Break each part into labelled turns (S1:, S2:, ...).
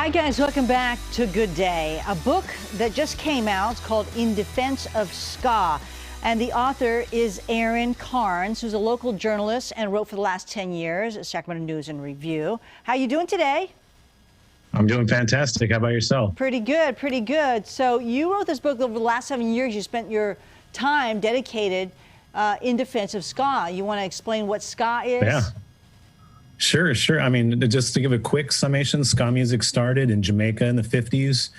S1: Hi guys, welcome back to Good Day. A book that just came out. It's called In Defense of SKA. And the author is Aaron Carnes, who's a local journalist and wrote for the last 10 years at Sacramento News and Review. How you doing today?
S2: I'm doing fantastic. How about yourself?
S1: Pretty good, pretty good. So you wrote this book over the last 7 years. You spent your time dedicated in defense of SKA. You want to explain what SKA is?
S2: Yeah. Sure. I mean, just to give a quick summation, ska music started in Jamaica in the 50s.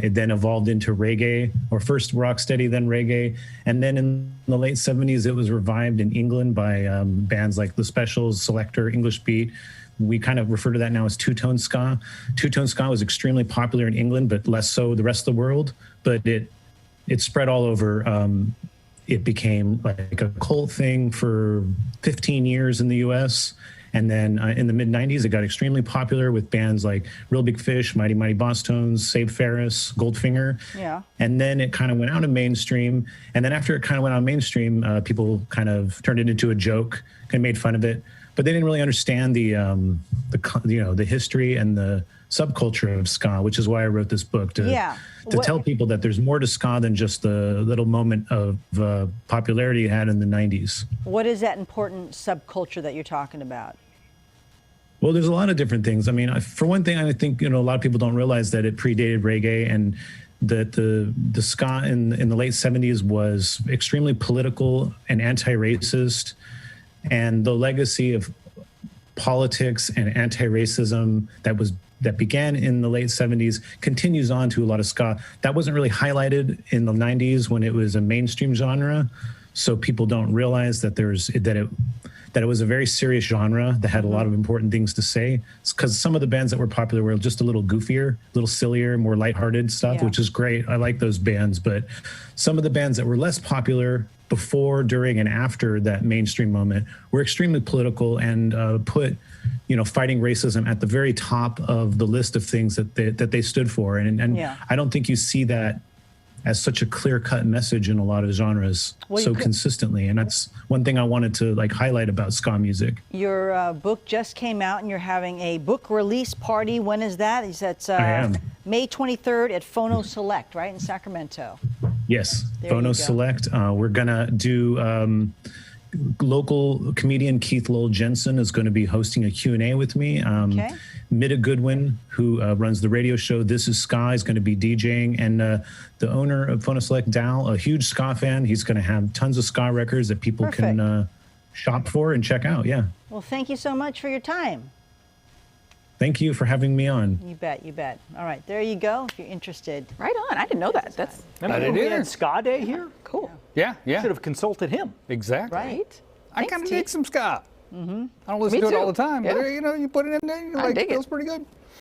S2: It then evolved into reggae, or first rocksteady, then reggae. And then in the late 70s, it was revived in England by bands like The Specials, Selector, English Beat. We kind of refer to that now as two-tone ska. Two-tone ska was extremely popular in England, but less so the rest of the world. But it spread all over. It became like a cult thing for 15 years in the U.S., and then in the mid-90s, it got extremely popular with bands like Real Big Fish, Mighty Mighty Boss Tones, Save Ferris, Goldfinger.
S1: Yeah.
S2: And then it kind of went out of mainstream. And then after it kind of went out mainstream, people kind of turned it into a joke and made fun of it. But they didn't really understand the history and the subculture of ska, which is why I wrote this book to tell people that there's more to ska than just the little moment of popularity it had in the 90s.
S1: What is that important subculture that you're talking about?
S2: Well, there's a lot of different things. I mean, for one thing, I think a lot of people don't realize that it predated reggae, and that the ska in the late 70s was extremely political and anti-racist, and the legacy of politics and anti-racism that began in the late 70s continues on to a lot of ska. That wasn't really highlighted in the 90s when it was a mainstream genre, so people don't realize that it was a very serious genre that had a lot of important things to say. Because some of the bands that were popular were just a little goofier, a little sillier, more lighthearted stuff, which is great. I like those bands. But some of the bands that were less popular before, during, and after that mainstream moment were extremely political and put fighting racism at the very top of the list of things that they stood for. And I don't think you see that as such a clear-cut message in a lot of genres consistently. And that's one thing I wanted to highlight about ska music.
S1: Your book just came out and you're having a book release party. When is that? That's
S2: I am.
S1: May 23rd at Phono Select, right, in Sacramento?
S2: Yes, Phono Select. We're gonna do local comedian Keith Lowell Jensen is going to be hosting a Q&A with me. Mida Goodwin, who runs the radio show This Is Ska, is going to be DJing, and the owner of Phono Select, Dal, a huge ska fan. He's going to have tons of ska records that people can shop for and check out. Yeah.
S1: Well, thank you so much for your time.
S2: Thank you for having me on.
S1: You bet, you bet. All right, there you go, if you're interested.
S3: Right on. I didn't know that. That's
S4: we had ska day here?
S3: cool.
S4: Yeah.
S3: Yeah.
S4: Should have consulted him.
S3: Exactly. Right?
S4: I kind of dig some ska.
S3: Mm-hmm.
S4: I don't listen to it all the time, but
S3: Yeah.
S4: you put it in there, you're like,
S3: dig it.
S4: feels pretty good.